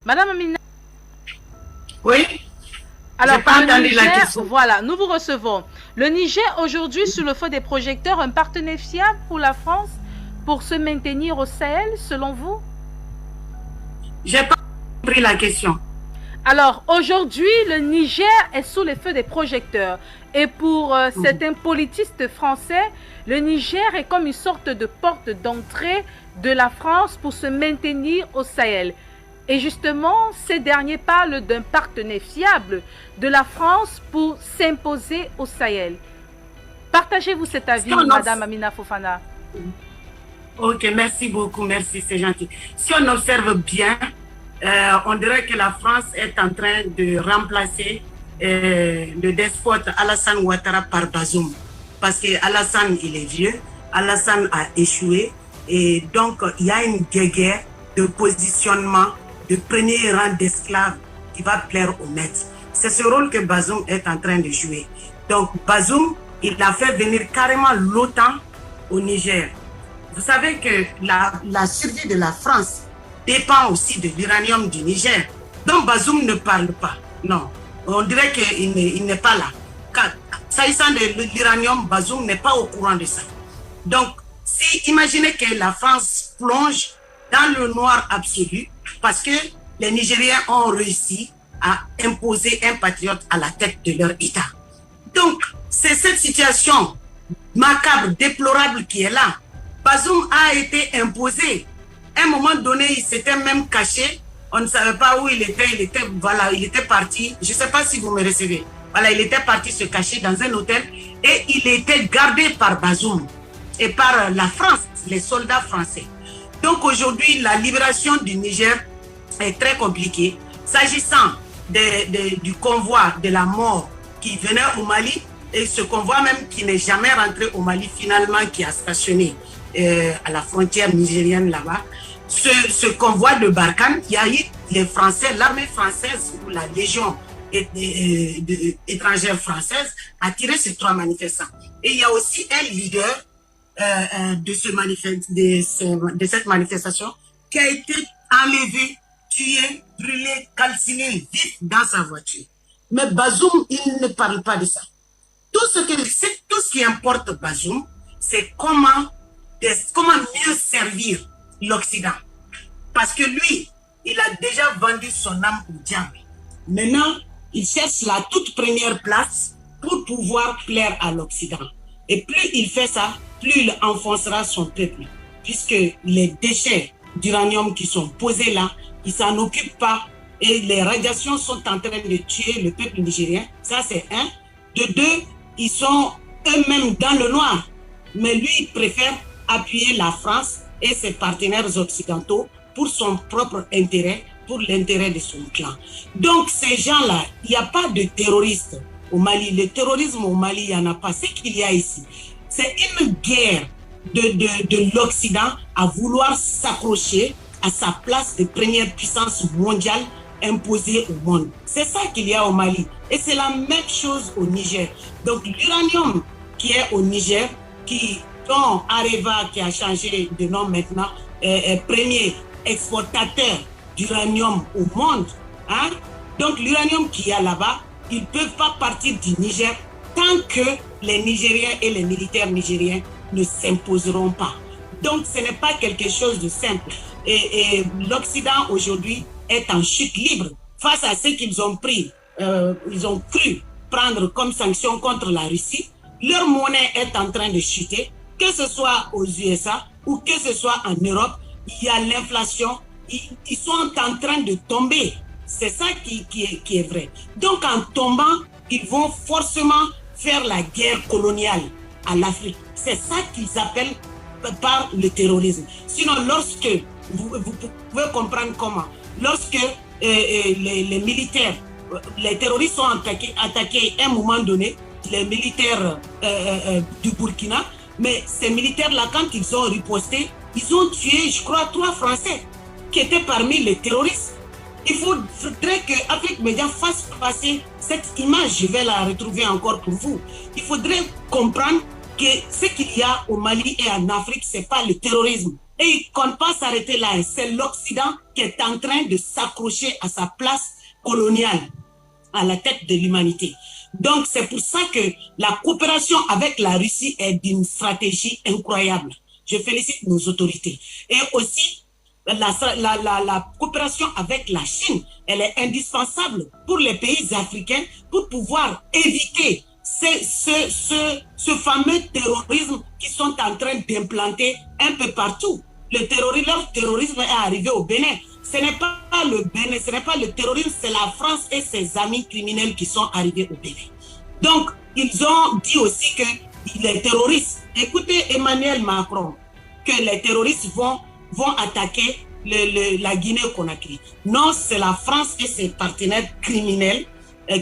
Madame Amina. Oui. Alors, pas entendu la question. Voilà, nous vous recevons. Le Niger, aujourd'hui, sur le feu des projecteurs, un partenaire fiable pour la France pour se maintenir au Sahel, selon vous? J'ai pas compris la question. Alors, aujourd'hui, le Niger est sous les feux des projecteurs. Et pour certains politistes français, le Niger est comme une sorte de porte d'entrée de la France pour se maintenir au Sahel. Et justement, ces derniers parlent d'un partenaire fiable de la France pour s'imposer au Sahel. Partagez-vous cet avis, Madame Amina Fofana? Ok, merci beaucoup, merci, c'est gentil. Si on observe bien, on dirait que la France est en train de remplacer le despote Alassane Ouattara par Bazoum. Parce que Alassane, il est vieux, Alassane a échoué, et donc il y a une guerre de positionnement de premier rang d'esclave qui va plaire au maître. C'est ce rôle que Bazoum est en train de jouer. Donc Bazoum, il a fait venir carrément l'OTAN au Niger. Vous savez que la survie de la France dépend aussi de l'uranium du Niger. Donc Bazoum ne parle pas. Non, on dirait qu'il n'est pas là. S'agissant de l'uranium, Bazoum n'est pas au courant de ça. Donc, si imaginez que la France plonge dans le noir absolu, parce que les Nigériens ont réussi à imposer un patriote à la tête de leur État. Donc, c'est cette situation macabre, déplorable qui est là. Bazoum a été imposé. À un moment donné, il s'était même caché. On ne savait pas où il était. Voilà, il était parti. Je ne sais pas si vous me recevez. Voilà, il était parti se cacher dans un hôtel et il était gardé par Bazoum et par la France, les soldats français. Donc aujourd'hui, la libération du Niger est très compliquée. S'agissant du convoi de la mort qui venait au Mali, et ce convoi même qui n'est jamais rentré au Mali finalement, qui a stationné à la frontière nigérienne là-bas, ce convoi de Barkhane, il y a eu les Français, l'armée française ou la Légion étrangère française a tiré ces 3 manifestants. Et il y a aussi un leader de cette manifestation qui a été enlevé, tué, brûlé, calciné, vif dans sa voiture. Mais Bazoum, il ne parle pas de ça. Tout ce qui importe Bazoum, c'est comment mieux servir l'Occident. Parce que lui, il a déjà vendu son âme au diable. Maintenant, il cherche la toute première place pour pouvoir plaire à l'Occident. Et plus il fait ça, plus il enfoncera son peuple. Puisque les déchets d'uranium qui sont posés là, ils ne s'en occupent pas. Et les radiations sont en train de tuer le peuple nigérien. Ça, c'est un. De deux, ils sont eux-mêmes dans le noir. Mais lui, il préfère appuyer la France et ses partenaires occidentaux pour son propre intérêt, pour l'intérêt de son clan. Donc, ces gens-là, il n'y a pas de terroristes au Mali. Le terrorisme au Mali, il n'y en a pas. C'est qu'il y a ici. C'est une guerre de l'Occident à vouloir s'accrocher à sa place de première puissance mondiale imposée au monde. C'est ça qu'il y a au Mali. Et c'est la même chose au Niger. Donc l'uranium qui est au Niger, dont Areva, qui a changé de nom maintenant, est premier exportateur d'uranium au monde. Hein? Donc l'uranium qu'il y a là-bas, ils ne peuvent pas partir du Niger tant que les Nigériens et les militaires nigériens ne s'imposeront pas. Donc ce n'est pas quelque chose de simple. Et l'Occident aujourd'hui est en chute libre face à ce qu'ils ont pris. Ils ont cru prendre comme sanction contre la Russie. Leur monnaie est en train de chuter, que ce soit aux USA ou que ce soit en Europe. Il y a l'inflation. Ils sont en train de tomber. C'est ça qui est vrai. Donc en tombant, ils vont forcément faire la guerre coloniale à l'Afrique. C'est ça qu'ils appellent par le terrorisme. Sinon, lorsque, vous pouvez comprendre comment, lorsque les militaires, les terroristes sont attaqués à un moment donné, les militaires du Burkina, mais ces militaires-là, quand ils ont riposté, ils ont tué, je crois, 3 Français qui étaient parmi les terroristes. Il faudrait que Afrique Média fasse passer cette image. Je vais la retrouver encore pour vous. Il faudrait comprendre que ce qu'il y a au Mali et en Afrique, ce n'est pas le terrorisme. Et il ne compte pas s'arrêter là. C'est l'Occident qui est en train de s'accrocher à sa place coloniale, à la tête de l'humanité. Donc, c'est pour ça que la coopération avec la Russie est d'une stratégie incroyable. Je félicite nos autorités. Et aussi, la coopération avec la Chine, elle est indispensable pour les pays africains pour pouvoir éviter ce fameux terrorisme qu'ils sont en train d'implanter un peu partout. Leur terrorisme est arrivé au Bénin. Ce n'est pas le Bénin, ce n'est pas le terrorisme, c'est la France et ses amis criminels qui sont arrivés au Bénin. Donc, ils ont dit aussi que les terroristes, écoutez Emmanuel Macron, que les terroristes vont attaquer la Guinée-Conakry. Non, c'est la France et ses partenaires criminels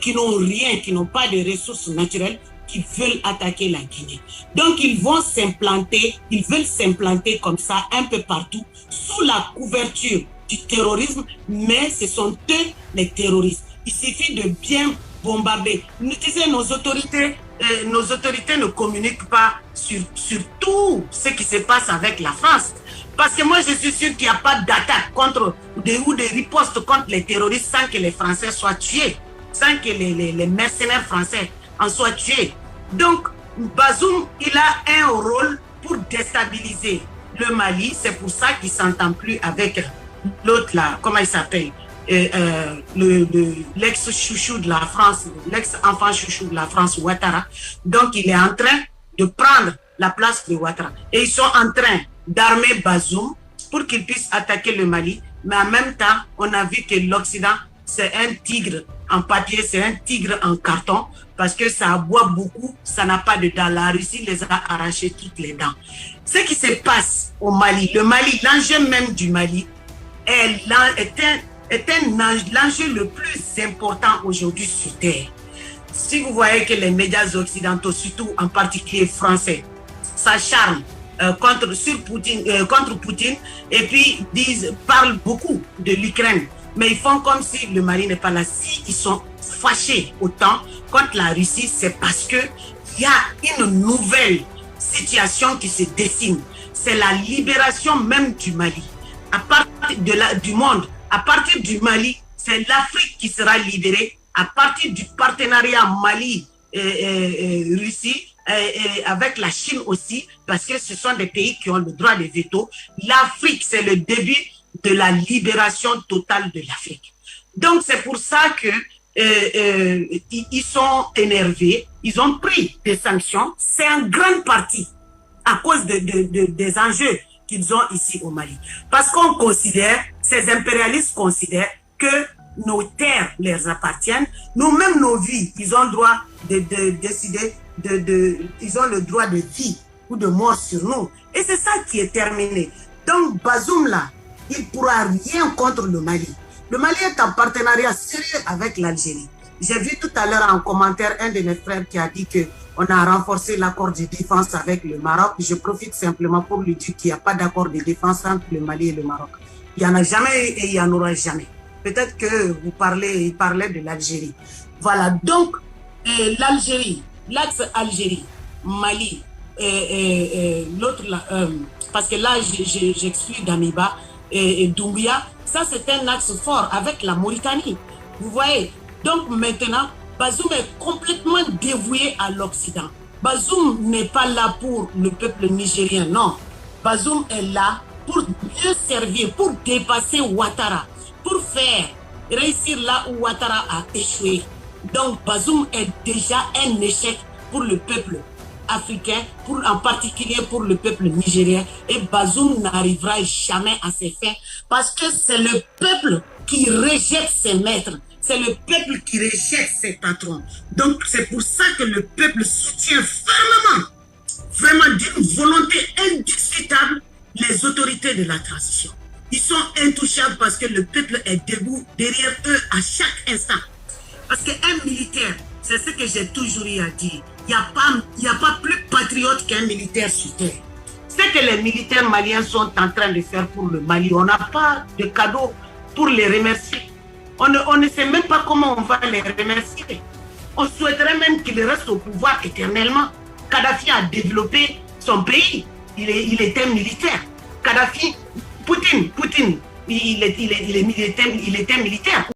qui n'ont rien, qui n'ont pas de ressources naturelles, qui veulent attaquer la Guinée. Donc, ils veulent s'implanter comme ça un peu partout, sous la couverture du terrorisme, mais ce sont eux les terroristes. Il suffit de bien bombarder. Nous disons, nos autorités ne communiquent pas sur tout ce qui se passe avec la France. Parce que moi, je suis sûr qu'il n'y a pas d'attaque ou des ripostes contre les terroristes sans que les Français soient tués, sans que les mercenaires français en soient tués. Donc, Bazoum, il a un rôle pour déstabiliser le Mali. C'est pour ça qu'il ne s'entend plus avec l'autre là, comment il s'appelle, l'ex-chouchou de la France, l'ex-enfant chouchou de la France, Ouattara. Donc, il est en train de prendre la place de Ouattara. Et ils sont en train d'armer Bazoum pour qu'il puisse attaquer le Mali. Mais en même temps, on a vu que l'Occident, c'est un tigre en papier, c'est un tigre en carton, parce que ça aboie beaucoup, ça n'a pas de dents. La Russie les a arraché toutes les dents. Ce qui se passe au Mali, l'enjeu même du Mali est l'enjeu le plus important aujourd'hui sur Terre. Si vous voyez que les médias occidentaux, surtout en particulier français, s'acharnent contre Poutine et puis parlent beaucoup de l'Ukraine, mais ils font comme si le Mali n'est pas là. Si ils sont fâchés autant contre la Russie, c'est parce que il y a une nouvelle situation qui se dessine. C'est la libération même du Mali. À partir du monde, à partir du Mali, c'est l'Afrique qui sera libérée. À partir du partenariat Mali-Russie, avec la Chine aussi, parce que ce sont des pays qui ont le droit de veto. L'Afrique, c'est le début de la libération totale de l'Afrique. Donc, c'est pour ça que ils sont énervés, ils ont pris des sanctions. C'est en grande partie à cause des enjeux qu'ils ont ici au Mali. Parce qu'on considère, ces impérialistes considèrent que nos terres leur appartiennent, nous-mêmes nos vies, ils ont le droit de décider, ils ont le droit de vie ou de mort sur nous. Et c'est ça qui est terminé. Donc Bazoum là, il ne pourra rien contre le Mali. Le Mali est en partenariat sérieux avec l'Algérie. J'ai vu tout à l'heure en commentaire un de mes frères qui a dit qu'on a renforcé l'accord de défense avec le Maroc. Je profite simplement pour lui dire qu'il n'y a pas d'accord de défense entre le Mali et le Maroc. Il n'y en a jamais et il n'y en aura jamais. Peut-être que il parlait de l'Algérie. Voilà, donc l'Algérie, l'axe-Algérie, Mali, l'autre là, parce que là j'exclus Damiba et Doumbia, ça c'est un axe fort avec la Mauritanie. Vous voyez, donc maintenant, Bazoum est complètement dévoué à l'Occident. Bazoum n'est pas là pour le peuple nigérien, non. Bazoum est là pour mieux servir, pour dépasser Ouattara, pour faire réussir là où Ouattara a échoué. Donc Bazoum est déjà un échec pour le peuple africain, en particulier pour le peuple nigérien. Et Bazoum n'arrivera jamais à ses fins parce que c'est le peuple qui rejette ses maîtres. C'est le peuple qui rejette ses patrons. Donc c'est pour ça que le peuple soutient fermement, vraiment d'une volonté indiscutable, les autorités de la transition. Ils sont intouchables parce que le peuple est debout derrière eux à chaque instant. Parce qu'un militaire, c'est ce que j'ai toujours eu à dire, il n'y a pas plus patriote qu'un militaire sur terre. Ce que les militaires maliens sont en train de faire pour le Mali, on n'a pas de cadeau pour les remercier. On ne sait même pas comment on va les remercier. On souhaiterait même qu'ils restent au pouvoir éternellement. Kadhafi a développé son pays, il était militaire. Kadhafi, Poutine, il était militaire.